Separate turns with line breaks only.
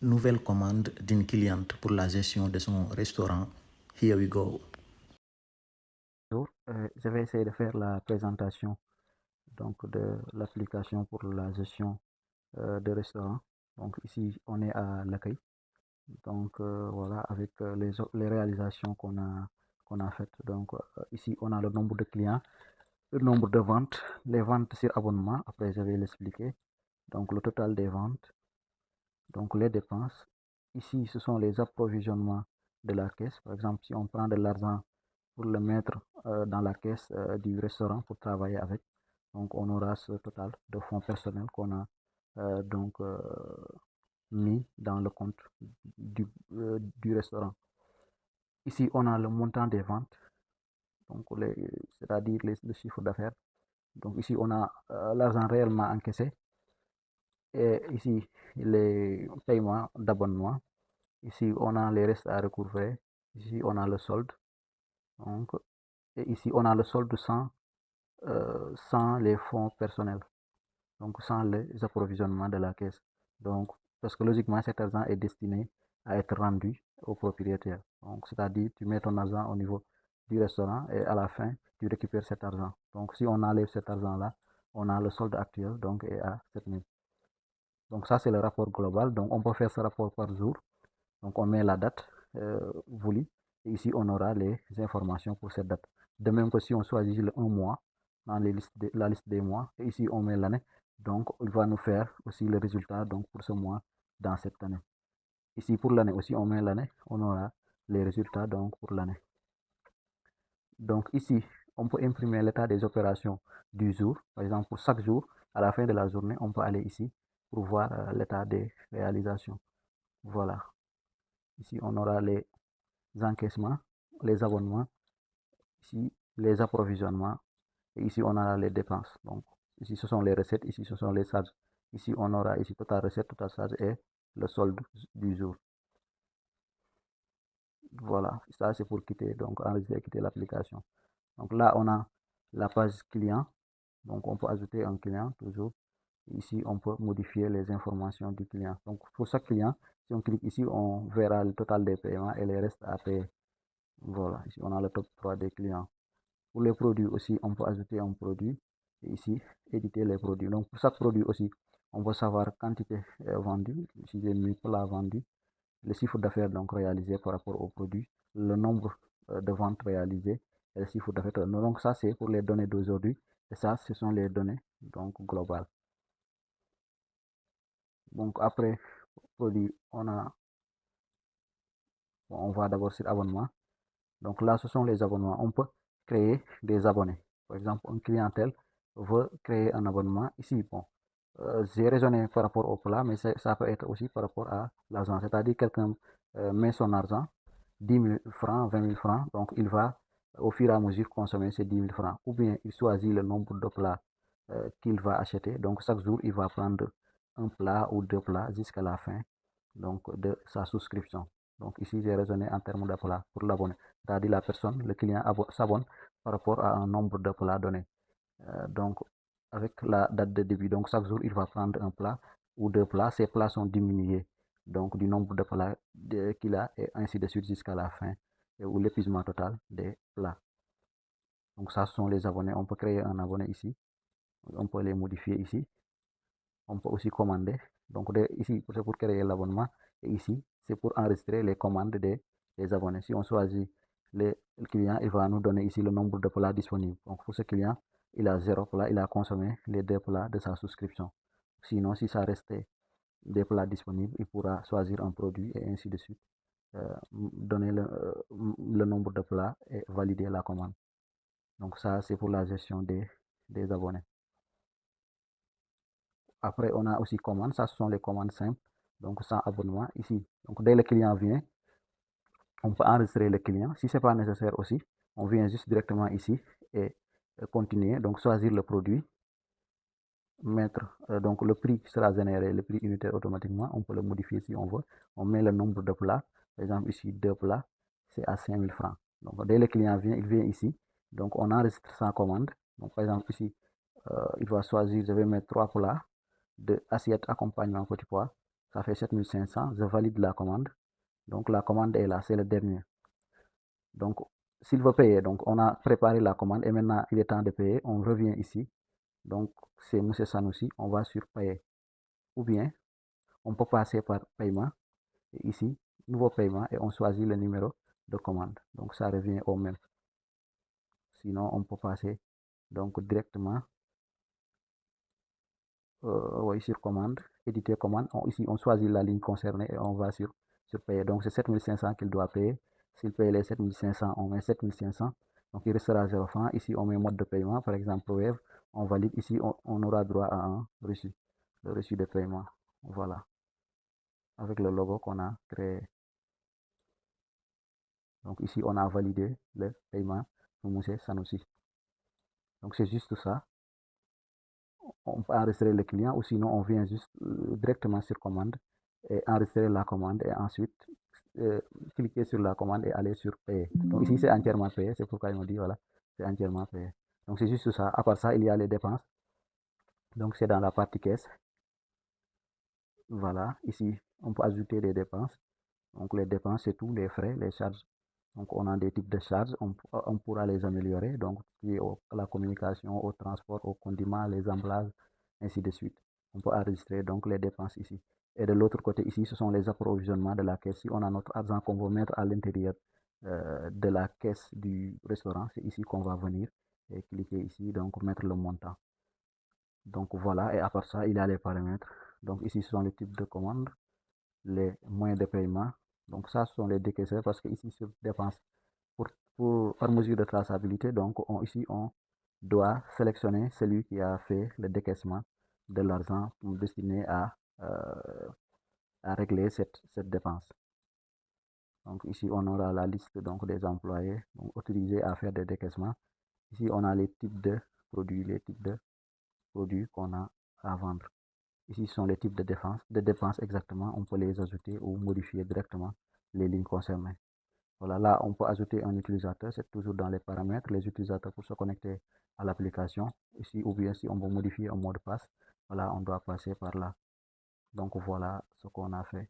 nouvelle commande d'une cliente pour la gestion de son restaurant. Here we go.
Bonjour, je vais essayer de faire la présentation donc de l'application pour la gestion de restaurant. Donc ici on est à l'accueil. Donc voilà, avec les réalisations qu'on a faites. Donc ici on a le nombre de clients, le nombre de ventes, les ventes sur abonnement. Après je vais l'expliquer. Donc le total des ventes, donc les dépenses. Ici ce sont les approvisionnements de la caisse. Par exemple, si on prend de l'argent pour le mettre dans la caisse du restaurant pour travailler avec. Donc, on aura ce total de fonds personnels qu'on a mis dans le compte du restaurant. Ici, on a le montant des ventes, donc c'est-à-dire le chiffre d'affaires. Donc, ici, on a l'argent réellement encaissé. Et ici, les paiements d'abonnement. Ici, on a les restes à recouvrer. Ici, on a le solde. Donc, et ici, on a le solde sans les fonds personnels, donc sans les approvisionnements de la caisse. Donc, parce que logiquement, cet argent est destiné à être rendu au propriétaire. Donc, c'est-à-dire, tu mets ton argent au niveau du restaurant et à la fin, tu récupères cet argent. Donc, si on enlève cet argent-là, on a le solde actuel, donc, est à 7 000. Donc, ça, c'est le rapport global. Donc, on peut faire ce rapport par jour. Donc, on met la date voulue. Et ici, on aura les informations pour cette date. De même que si on choisit le 1 mois dans la liste des mois, et ici, on met l'année. Donc, il va nous faire aussi le résultat donc, pour ce mois dans cette année. Ici, pour l'année aussi, on met l'année. On aura les résultats donc, pour l'année. Donc, ici, on peut imprimer l'état des opérations du jour. Par exemple, pour chaque jour, à la fin de la journée, on peut aller ici pour voir l'état des réalisations. Voilà. Ici, on aura les encaissements, les abonnements, ici les approvisionnements, et ici on aura les dépenses. Donc ici ce sont les recettes, ici ce sont les charges. Ici on aura ici total recette, total charge et le solde du jour. Voilà, ça c'est pour quitter, donc enregistrer, quitter l'application. Donc là on a la page client, donc on peut ajouter un client toujours. Ici on peut modifier les informations du client. Donc pour chaque client, si on clique ici, on verra le total des paiements et les restes à payer. Voilà, ici on a le top 3 des clients. Pour les produits aussi, on peut ajouter un produit et ici éditer les produits. Donc pour chaque produit aussi, on va savoir quantité vendue. Ici j'ai mis plat vendu, le chiffre d'affaires donc réalisé par rapport au produit, le nombre de ventes réalisées et le chiffre d'affaires. Donc ça c'est pour les données d'aujourd'hui et ça ce sont les données donc globales. Donc après produit, on va d'abord sur abonnement. Donc là ce sont les abonnements. On peut créer des abonnés. Par exemple, un clientèle veut créer un abonnement. Ici, bon, j'ai raisonné par rapport au plat, mais ça peut être aussi par rapport à l'argent. C'est-à-dire quelqu'un met son argent, 10 000 francs, 20 000 francs, donc il va au fur et à mesure consommer ces 10 000 francs. Ou bien il choisit le nombre de plats qu'il va acheter. Donc chaque jour, il va prendre un plat ou deux plats jusqu'à la fin donc, de sa souscription. Donc ici, j'ai raisonné en termes de plats pour l'abonné. C'est-à-dire la personne, le client s'abonne par rapport à un nombre de plats donné. Donc, avec la date de début, donc chaque jour, il va prendre un plat ou deux plats. Ces plats sont diminués donc du nombre de plats qu'il a et ainsi de suite jusqu'à la fin ou l'épuisement total des plats. Donc, ça sont les abonnés. On peut créer un abonné ici. On peut les modifier ici. On peut aussi commander. Donc, ici, c'est pour créer l'abonnement. Et ici, c'est pour enregistrer les commandes des abonnés. Si on choisit le client, il va nous donner ici le nombre de plats disponibles. Donc, pour ce client, il a 0 plat, il a consommé les 2 plats de sa souscription. Sinon, si ça restait des plats disponibles, il pourra choisir un produit et ainsi de suite. Donner le nombre de plats et valider la commande. Donc, ça, c'est pour la gestion des abonnés. Après, on a aussi commandes. Ça, ce sont les commandes simples. Donc, sans abonnement ici. Donc, dès le client vient, on peut enregistrer le client. Si ce n'est pas nécessaire aussi, on vient juste directement ici et continuer. Donc, choisir le produit. Mettre, donc le prix sera généré, le prix unitaire automatiquement. On peut le modifier si on veut. On met le nombre de plats. Par exemple, ici, 2 plats, c'est à 5 000 francs. Donc, dès le client vient, il vient ici. Donc, on enregistre sa commande. Donc, par exemple, ici, il va choisir, je vais mettre 3 plats de assiette accompagnement petit pois ça fait 7500, je valide la commande. Donc la commande est là, c'est le dernier. Donc s'il veut payer, donc on a préparé la commande et maintenant il est temps de payer. On revient ici. Donc c'est M. Sanoussi, on va sur payer. Ou bien on peut passer par paiement. Et ici, nouveau paiement et on choisit le numéro de commande. Donc ça revient au même. Sinon, on peut passer donc directement oui, sur commande, éditer commande. Ici, on choisit la ligne concernée et on va sur payer. Donc c'est 7500 qu'il doit payer. S'il paye les 7500, on met 7500. Donc il restera 0 francs. Ici, on met mode de paiement, par exemple Wave. On valide. Ici, on aura droit à un reçu, le reçu de paiement. Voilà, avec le logo qu'on a créé. Donc ici, on a validé le paiement pour M. Sanoussi. Donc c'est juste ça. On peut enregistrer le client ou sinon on vient juste directement sur commande et enregistrer la commande et ensuite cliquer sur la commande et aller sur payer. Donc ici c'est entièrement payé, c'est pourquoi il me dit voilà, c'est entièrement payé. Donc c'est juste ça. À part ça, il y a les dépenses. Donc c'est dans la partie caisse. Voilà, ici on peut ajouter des dépenses. Donc les dépenses, c'est tout, les frais, les charges. Donc on a des types de charges, on pourra les améliorer. Donc la communication, au transport, au condiment, les emballages, ainsi de suite. On peut enregistrer donc les dépenses ici. Et de l'autre côté ici, ce sont les approvisionnements de la caisse. Si on a notre argent qu'on veut mettre à l'intérieur de la caisse du restaurant, c'est ici qu'on va venir et cliquer ici, donc mettre le montant. Donc voilà, et à part ça, il y a les paramètres. Donc ici, ce sont les types de commandes, les moyens de paiement. Donc ça, ce sont les décaisseurs parce que ici, sur dépenses, par mesure de traçabilité, donc ici, on doit sélectionner celui qui a fait le décaissement de l'argent destiné à régler cette dépense. Donc ici, on aura la liste donc, des employés donc, autorisés à faire des décaissements. Ici, on a les types de produits qu'on a à vendre. Ici, ce sont les types de dépenses exactement. On peut les ajouter ou modifier directement les lignes concernées. Voilà, là, on peut ajouter un utilisateur. C'est toujours dans les paramètres, les utilisateurs pour se connecter à l'application. Ici, ou bien si on veut modifier un mot de passe, voilà, on doit passer par là. Donc, voilà ce qu'on a fait.